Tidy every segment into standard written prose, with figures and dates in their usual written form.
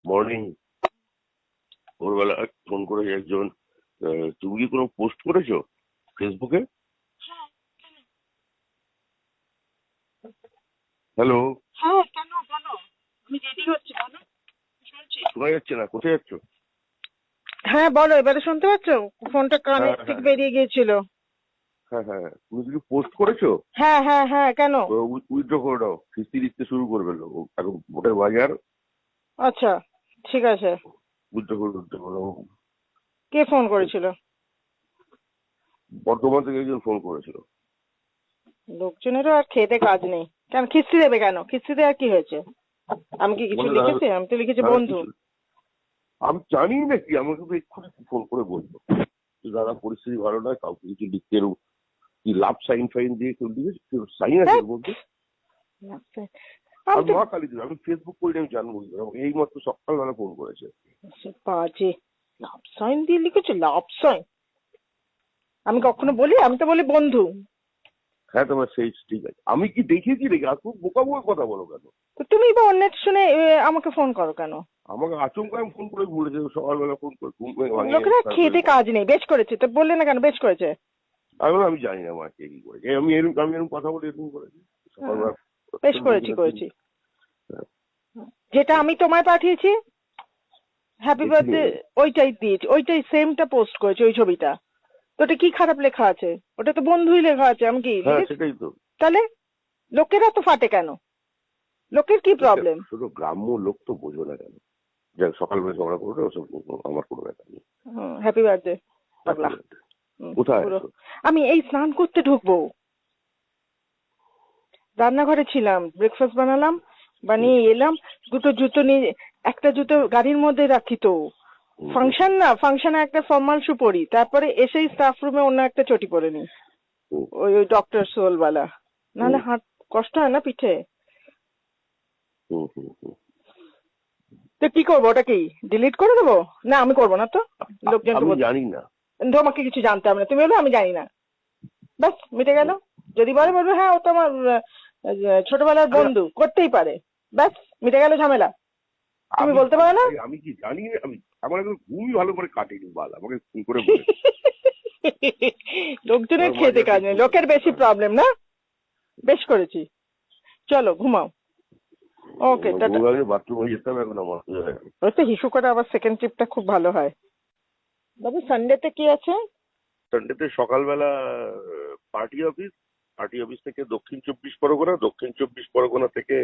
Morning. ভোরবেলা phone করে একজন, তুমি কি কোনো পোস্ট করেছো ফেসবুকে? হ্যালো, হ্যাঁ, কেন বলো? আমি রেডি হচ্ছি, বলো। শুনছি। শোনা যাচ্ছে না, কোথায় যাচ্ছ? হ্যাঁ বলো, এবারে শুনতে পাচ্ছ? ফোনটা কানে হ্যাঁ থেকে হ্যাঁ বেরিয়ে গিয়েছিল। হ্যাঁ হ্যাঁ হ্যাঁ। তুমি কিছু পোস্ট করেছো? হ্যাঁ হ্যাঁ হ্যাঁ, কেন? উইথড্র করে দাও, কিস্তি দিতে শুরু করবে লোক, এখন ভোটের বাজার। আচ্ছা, ঠিক আছে। উইথড্র করে দিতে বলো। কে ফোন করেছিল? বর্ধমান থেকে একজন ফোন করেছিল। লোকজনেরও আর খেতে কাজ নেই। কেন কিস্তি দেবে? কেন কিস্তি দেওয়ার কি হয়েছে? আমি কি কিছু বলে লিখেছি? আমি তো লিখেছি দাদা বন্ধু। কিছু, আমি জানি না কি, আমাকে তো এক্ষুনি ফোন করে বলবো যে দাদা পরিস্থিতি ভালো নয়, কাউকে কিছু লিখতে এরকম কি লাভ সাইন ফাইন দিয়ে কেউ লিখেছে, কেউ সাইন আছে ধ্যাৎ, এর মধ্যে? আমি আমি তো মা কালী দিন, আমি ফেসবুক করি আমি জানবো কি করে? আমাকে এই মাত্র সকালবেলা ফোন করেছে। বাজে লাভ সাইন দিয়ে লিখেছো? লাভ সাইন আমি কখনো বলি? আমি তো বলি বন্ধু। হ্যাঁ তোমার সেই ঠিক আছে, আমি কি দেখেছি নাকি? আর খুব বোকা বোকা কথা বলো কেন? তো তুমি বা অন্যের শুনে আমাকে ফোন করো কেন? আমাকে আচমকা আমি ফোন করে বলেছে, সকালবেলা ফোন করে ঘুম থেকে ভাঙিয়ে লোকেরা তারপরে খেতে কাজ নেই, বেশ করেছে তো বললে না কেন? বেশ করেছে। আমি বললাম, আমি জানি না মা কে কি করেছে, আমি এরকম কথা বলে এরকম করেছি হ্যাঁ, সকালবেলা। বেশ বলছি করেছি না তুমি, করেছি। যেটা আমি তোমায় পাঠিয়েছি হ্যাপি দেখিনি বার্থডে, আমি। ওইটাই দিয়েছি, ওইটাই সেমটা পোস্ট করেছি, ওই ছবিটা। তো ওটা কি খারাপ লেখা আছে? ওটা তো বন্ধুই লেখা আছে, আমি কি হ্যাঁ লিখেছি? সেটাই তো। তাহলে লোকেরা তো ফাটে কেন? লোকের কি এটা প্রবলেম? শুধু গ্রাম্য লোক তো বোঝো না কেন? যাক সকালবেলা ঝগড়া করবে ওসব, আমার কোনো ব্যাপার নেই। হ্যাপি বার্থডে Happy পাগলা। birthday। কোথায় পুরো আছো? আমি এই স্নান করতে ঢুকবো, রান্নাঘরে ছিলাম, ব্রেকফাস্ট বানালাম, হুম, বানিয়ে এলাম। দুটো জুতো নিয়ে, একটা জুতো গাড়ির মধ্যে রাখি তো। হুম, হুম, ফাংশন না, ফাংশনে একটা ফর্মাল শু পরি, তারপরে এসেই স্টাফ রুমে অন্য একটা চটি পরে নি, হুম, ওই ওই ডক্টর সোল বালা। হুম, নাহলে হাত কষ্ট হয় না পিঠে? হুম, হুম, হুম। তো কি করবো? ওটা কি ডিলিট করে দেবো? না, আমি করবো না তো। লোকজনকে আমি বলবো জানি না। তোমাকে কিছু জানতে হবে না, তুমি বলো আমি জানি না, ব্যাস মিটে গেল। যদি বলে বলবো হ্যাঁ ও তো আমার ছোটবেলার আরে বন্ধু, করতেই পারে, ব্যাস মিটে গেল ঝামেলা। তুমি আমি বলতে আমি পারো না? আমি কি জানি না? আমি, আমার এখন ঘুমই ভালো করে কাটেনি বাল, আমাকে ফোন করে বলে। লোকজনের আমার খেতে মাঝরাতে কাজ নেই, ফোন করে। লোকের বেশি হ্যাঁ, প্রবলেম না? বেশ করেছি। চলো ঘুমাও। ওকে টাটা। ঘুমে বাথরুমে যেতে হবে এখন আমার। ওই তো হিসু করে আবার সেকেন্ড ট্রিপটা খুব ভালো হয়। বাবু সানডেতে কি আছে? সানডেতে সকালবেলা পার্টি অফিস, পার্টি অফিস থেকে দক্ষিণ চব্বিশ পরগনা, দক্ষিণ চব্বিশ পরগনা থেকে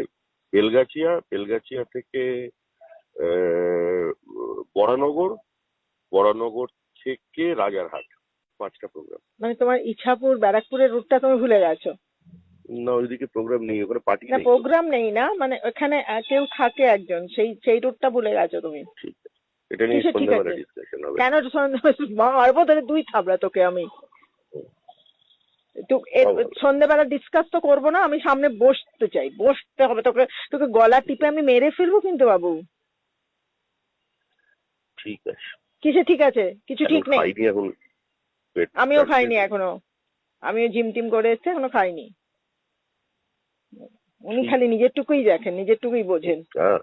বেলগাছিয়া, বেলগাছিয়া থেকে আহ, বরানগর, বরানগর থেকে রাজারহাট। 5টা প্রোগ্রাম। মানে তোমার ইছাপুর ব্যারাকপুরের রুটটা তুমি ভুলে গেছো? না ওইদিকে প্রোগ্রাম নেই, ওখানে পার্টি না নেই তো। প্রোগ্রাম নেই না, মানে ওখানে কেউ থাকে একজন, সেই সেই রুটটা ভুলে গেছো তুমি। ঠিক আছে, এটা নিয়ে কিসের ঠিক সন্ধ্যাবেলা আছে? ডিসকাশন হবে। কেন মারবো ধরে, দুই থাবড়া তোকে আমি। তো তাও ভালো। সন্ধ্যেবেলা ডিসকাস তো করবো না, আমি সামনে বসতে চাই, বসতে হবে তোকে। তোকে গলা টিপে আমি মেরে ফেলবো কিন্তু বাবু। ঠিক আছে। কিসে ঠিক আছে? কিছু এখন ঠিক নেই। খাইনি, এখন পেট আমিও চাটছে। খাইনি এখনো। আমিও জিম টিম করে এসেছি, এখনো খাইনি। উনি ঠিক। খালি নিজের টুকুই দেখেন, নিজের টুকুই বোঝেন। হ্যাঁ।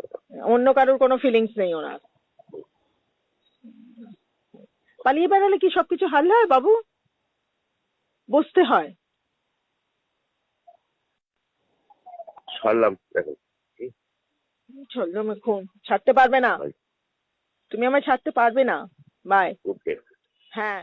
অন্য কারোর কোনো ফিলিংস নেই ওনার। পালিয়ে বেড়ালে কি সবকিছু হাল হয় বাবু? বুঝতে হয়। ছাড়লাম এখন। চলো আমি খুন ছাড়তে পারবে না, তুমি আমায় ছাড়তে পারবে না। বাই। ওকে। হ্যাঁ।